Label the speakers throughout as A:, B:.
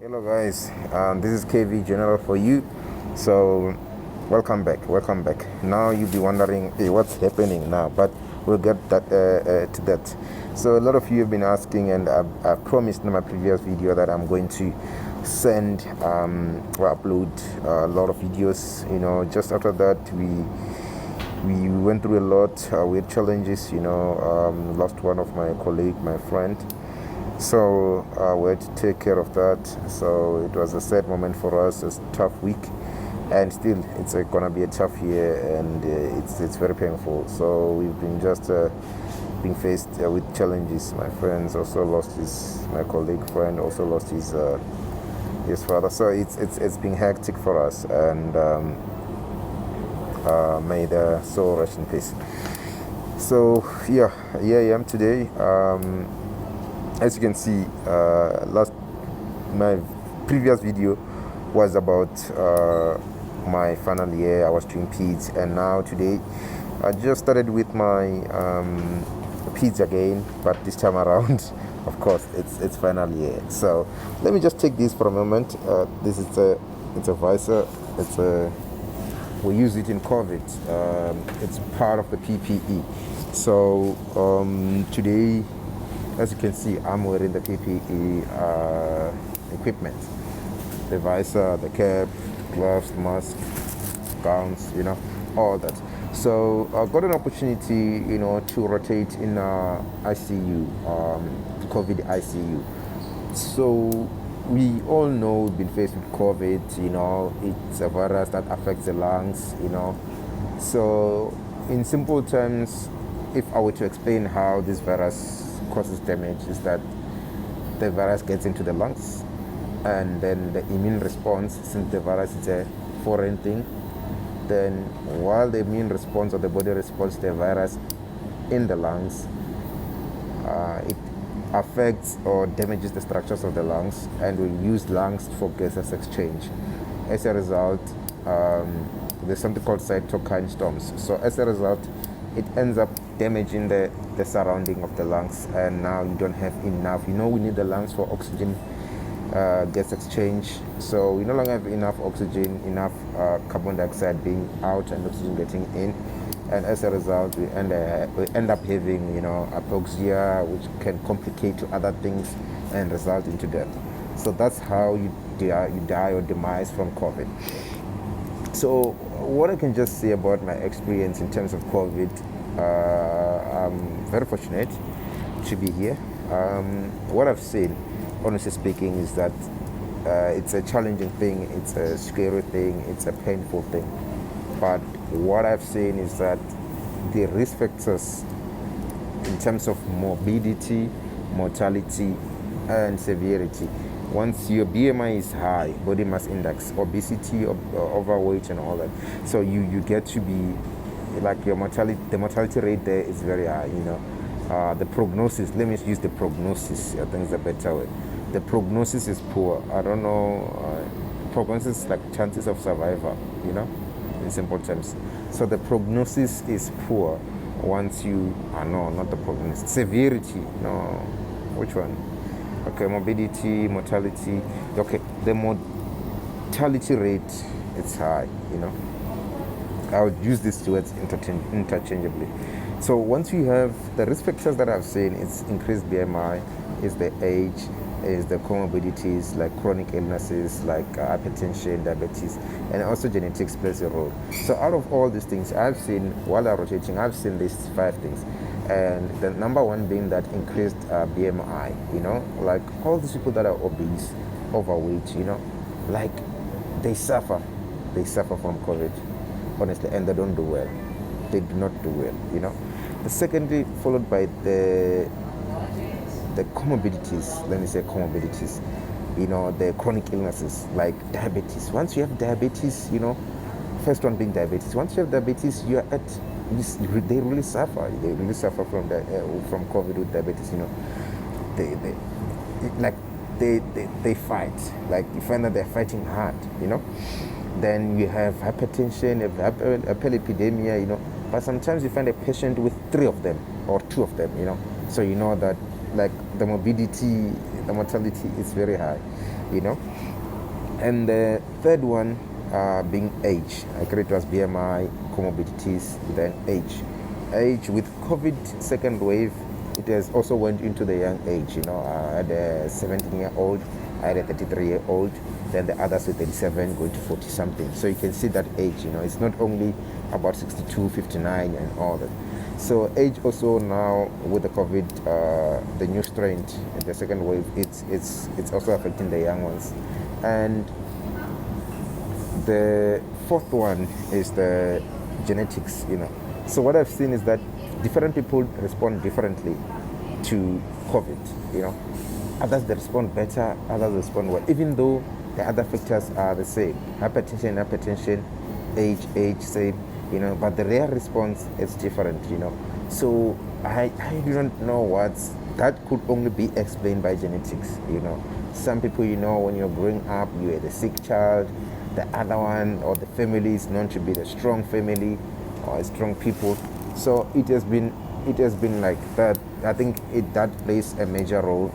A: Hello guys, this is KV General for you. So welcome back. Now you'll be wondering, hey, what's happening now? But we'll get that to that. So a lot of you have been asking, and I promised in my previous video that I'm going to send or upload a lot of videos. Just after that we went through a lot. We had challenges. Lost one of my colleague, my friend. So we had to take care of that. So it was a sad moment for us. It's a tough week, and still it's gonna be a tough year, and it's very painful. So we've been just being faced with challenges. My friends also lost my colleague friend also lost his father. So it's been hectic for us, and may the soul rest in peace. So yeah, I am today. As you can see, my previous video was about my final year. I was doing peds, and now today I just started with my peds again, but this time around, of course, it's final year. So let me just take this for a moment. This is a visor. We use it in COVID. It's part of the PPE. So today, as you can see, I'm wearing the PPE equipment. The visor, the cap, gloves, mask, gowns, all that. So I got an opportunity, to rotate in ICU, COVID ICU. So we all know we've been faced with COVID, it's a virus that affects the lungs, So in simple terms, if I were to explain how this virus causes damage, is that the virus gets into the lungs, and then the immune response, since the virus is a foreign thing, then while the immune response or the body responds to the virus in the lungs, it affects or damages the structures of the lungs, and will use lungs for gases exchange. As a result, there's something called cytokine storms. So as a result, it ends up damaging the surrounding of the lungs, and now you don't have enough. We need the lungs for oxygen gas exchange. So we no longer have enough oxygen, enough carbon dioxide being out and oxygen getting in, and as a result, we end up having hypoxia, which can complicate to other things and result into death. So that's how you die or demise from COVID. So what I can just say about my experience in terms of COVID, I'm very fortunate to be here. What I've seen, honestly speaking, is that it's a challenging thing, it's a scary thing, it's a painful thing. But what I've seen is that the risk factors in terms of morbidity, mortality, and severity, once your BMI is high, body mass index, obesity, overweight, and all that, so you get to be like the mortality rate there is very high. The prognosis, let me use the prognosis, I think it's a better way. The prognosis is poor. I don't know, prognosis is like chances of survival, in simple terms. So the prognosis is poor once you, no, not the prognosis, severity, no, which one? Okay, morbidity, mortality. Okay, the mortality rate is high. I would use these two words interchangeably. So once you have the risk factors that I've seen, it's increased BMI, is the age, is the comorbidities like chronic illnesses like hypertension, diabetes, and also genetics plays a role. So out of all these things I've seen while I'm rotating, I've seen these 5 things. And the number one being that increased BMI, like all these people that are obese, overweight, like they suffer from COVID, honestly, and they don't do well. They do not do well, The secondly, followed by the comorbidities, let me say comorbidities, the chronic illnesses like diabetes. Once you have diabetes, first one being diabetes. Once you have diabetes, they really suffer. They really suffer from COVID with diabetes. They fight. Like you find that they're fighting hard. Then you have hypertension, you have hyperlipidemia. But sometimes you find a patient with 3 of them or 2 of them. So you know that like the morbidity, the mortality is very high, And the third one being age. I create was BMI, comorbidities, then age. Age with COVID second wave, it has also went into the young age. I had a 17-year-old, I had a 33-year-old, then the others were 37 going to 40 something. So you can see that age. It's not only about 62, 59 and all that. So age also now with the COVID, the new strain, the second wave, it's also affecting the young ones. And the fourth one is the genetics. So what I've seen is that different people respond differently to COVID. Others they respond better, others respond well, even though the other factors are the same. Hypertension, age, same. But the rare response is different. So I do not know that could only be explained by genetics. Some people, when you're growing up, you are the sick child. The other one or the family is known to be the strong family or strong people. So it has been like that. I think that plays a major role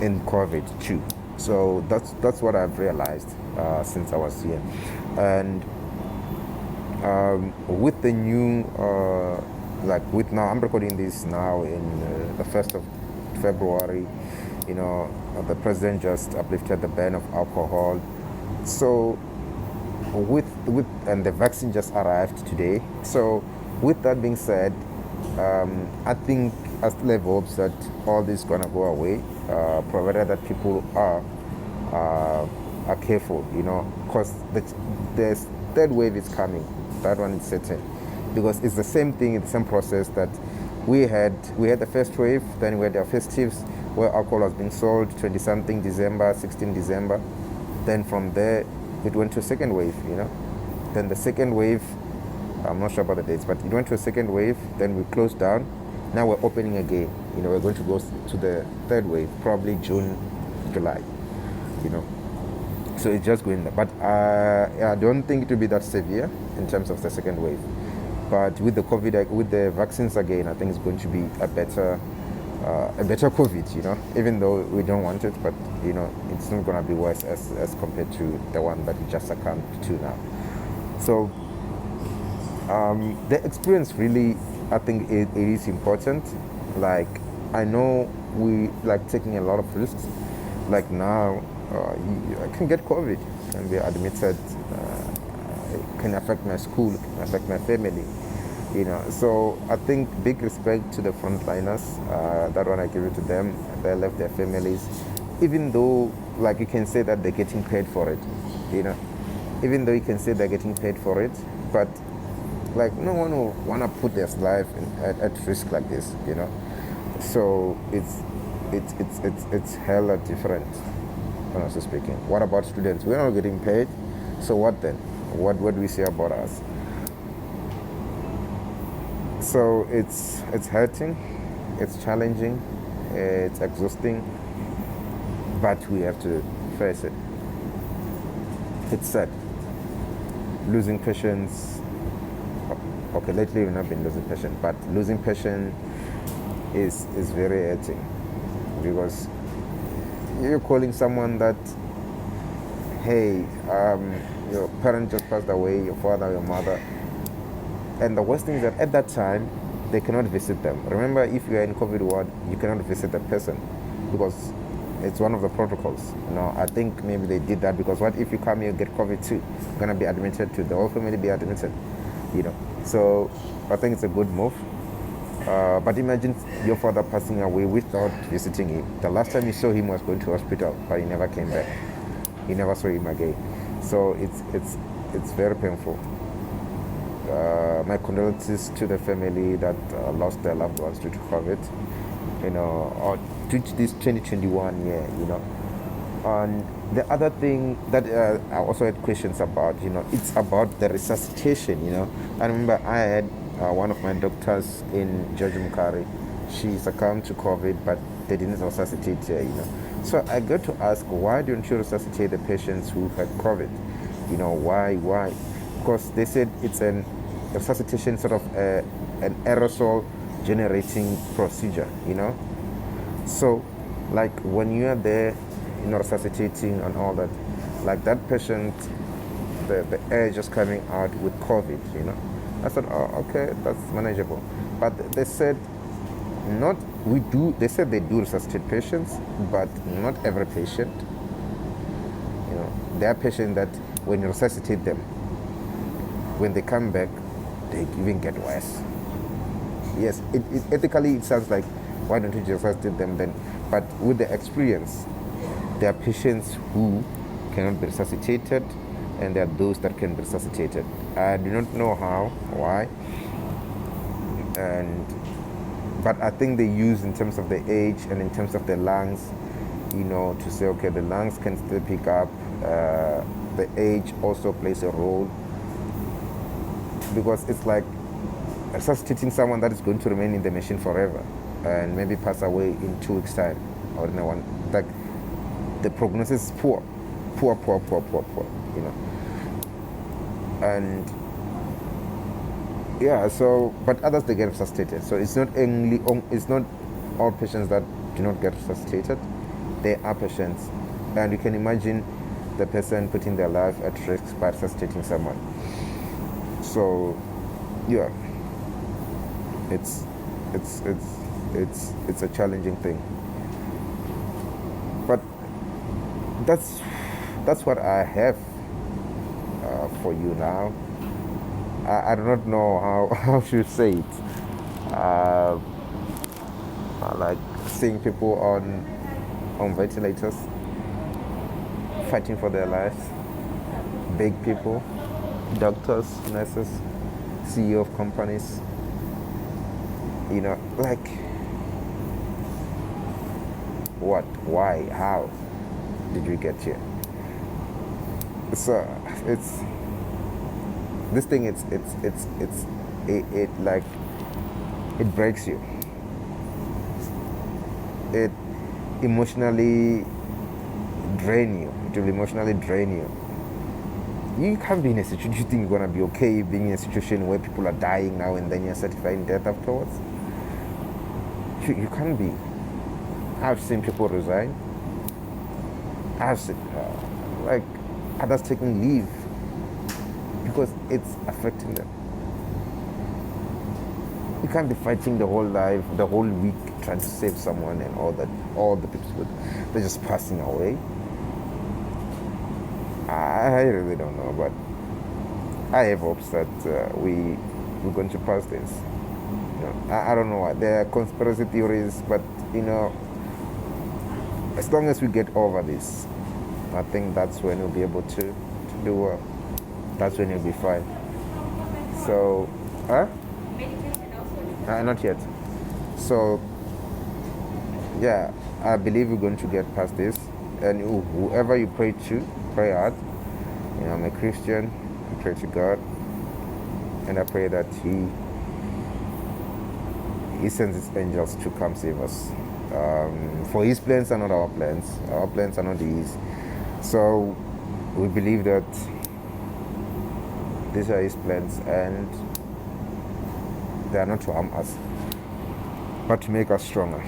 A: in COVID too. So that's what I've realized since I was here. And with the new with now, I'm recording this now in the 1st of February. The president just uplifted the ban of alcohol. So and the vaccine just arrived today. So with that being said, I think I still have hopes that all this is gonna go away, provided that people are careful, because the third wave is coming. That one is certain, because it's the same thing, the same process that we had the first wave, then we had our festives where alcohol was being sold 20-something December, 16 December. Then from there, it went to a second wave, Then the second wave, I'm not sure about the dates, but it went to a second wave, then we closed down. Now we're opening again. We're going to go to the third wave, probably June, July, So it's just going there. But I don't think it will be that severe in terms of the second wave. But with the COVID, with the vaccines again, I think it's going to be a better COVID, even though we don't want it, but it's not going to be worse as compared to the one that we just succumbed to now. So the experience really, I think it is important. Like, I know we like taking a lot of risks. Like now, I can get COVID, can be admitted, it can affect my school, it can affect my family. So I think big respect to the frontliners. That one I give it to them. They left their families, even though like you can say that they're getting paid for it. Even though you can say they're getting paid for it, but like no one will want to put their life at risk like this. So it's hella different, honestly speaking. What about students? We're not getting paid. So what then? What do we say about us? So it's hurting, it's challenging, it's exhausting, but we have to face it. It's sad. Losing patience. Okay, lately we've not been losing patience, but losing patience is very hurting, because you're calling someone that, hey, your parent just passed away, your father, your mother. And the worst thing is that at that time, they cannot visit them. Remember, if you are in COVID ward, you cannot visit the person because it's one of the protocols. I think maybe they did that because what if you come here and get COVID too? You're going to be admitted too. The whole family be admitted, So I think it's a good move. But imagine your father passing away without visiting him. The last time you saw him was going to hospital, but he never came back. You never saw him again. So it's very painful. My condolences to the family that lost their loved ones due to COVID, or due to this 2021 year, And the other thing that I also had questions about, it's about the resuscitation, I remember I had one of my doctors in George Mukari. She succumbed to COVID, but they didn't resuscitate her, So I got to ask, why don't you resuscitate the patients who had COVID? Why? Because they said it's an resuscitation sort of an aerosol generating procedure, So, like when you are there, resuscitating and all that, like that patient, the air just coming out with COVID. I said, oh, okay, that's manageable. But they said they said they do resuscitate patients, but not every patient. There are patients that when you resuscitate them, when they come back, they even get worse. Yes, ethically it sounds like, why don't you just resuscitate them then? But with the experience, there are patients who cannot be resuscitated, and there are those that can be resuscitated. I do not know how, why, but I think they use in terms of the age and in terms of the lungs, to say, okay, the lungs can still pick up. The age also plays a role, because it's like resuscitating someone that is going to remain in the machine forever and maybe pass away in 2 weeks' time, or in one. Like the prognosis is poor. And yeah, so but others, they get resuscitated. So it's not all patients that do not get resuscitated. There are patients, and you can imagine the person putting their life at risk by resuscitating someone. So yeah, it's a challenging thing, but that's what I have for you now. I do not know how should say it. I like seeing people on ventilators fighting for their lives. Big people, doctors, nurses, CEO of companies. Like what? Why? How did we get here? So it's this thing. It like it breaks you. It emotionally drain you. It will emotionally drain you. You can't be in a situation you think you're gonna be okay being in a situation where people are dying now and then you're certifying death afterwards. You can't be. I've seen people resign. I've seen like others taking leave because it's affecting them. You can't be fighting the whole week, trying to save someone, and all the people, they're just passing away. I really don't know, but I have hopes that we're going to pass this. I don't know what. There are conspiracy theories, but as long as we get over this, I think that's when we'll be able to do well. That's when you'll be fine. So, not yet. So, yeah, I believe we're going to get past this. And whoever you pray to, pray hard. I'm a Christian. I pray to God, and I pray that He sends His angels to come save us. For His plans are not our plans. Our plans are not His. So we believe that these are His plans, and they are not to harm us, but to make us stronger.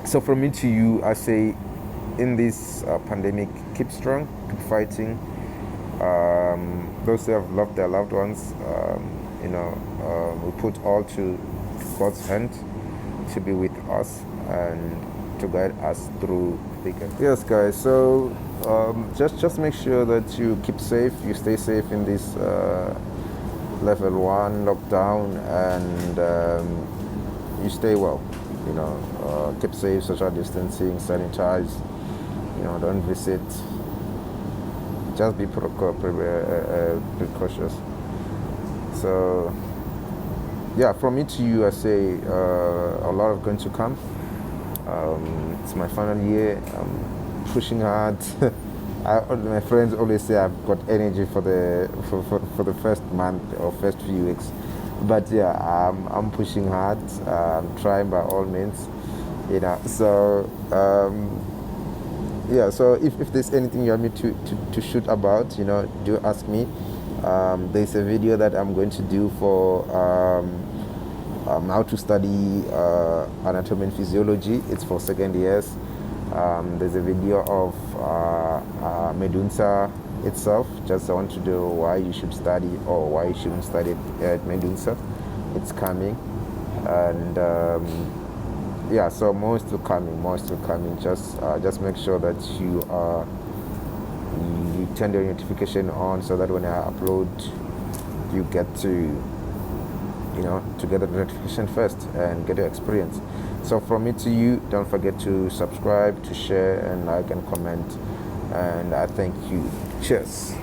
A: So from me to you, I say, in this pandemic, keep strong, keep fighting. Those who have lost their loved ones, we put all to God's hand to be with us and to guide us through thick and thin. Yes, guys. So just make sure that you keep safe, you stay safe in this level 1 lockdown, and you stay well. Keep safe, social distancing, sanitize. Don't visit. Just be precautious. So, yeah, from me to you, I say a lot of going to come. It's my final year. I'm pushing hard. My friends always say I've got energy for the first month or first few weeks. But yeah, I'm pushing hard. I'm trying by all means. So. Yeah, so if there's anything you want me to shoot about, do ask me. There's a video that I'm going to do for how to study anatomy and physiology. It's for second years. There's a video of Medunsa itself. Just I want to know why you should study or why you shouldn't study at Medunsa. It's coming, and yeah, so more still coming. Just make sure that you turn your notification on, so that when I upload, you get to get the notification first and get your experience. So from me to you, don't forget to subscribe, to share, and like and comment. And I thank you. Cheers.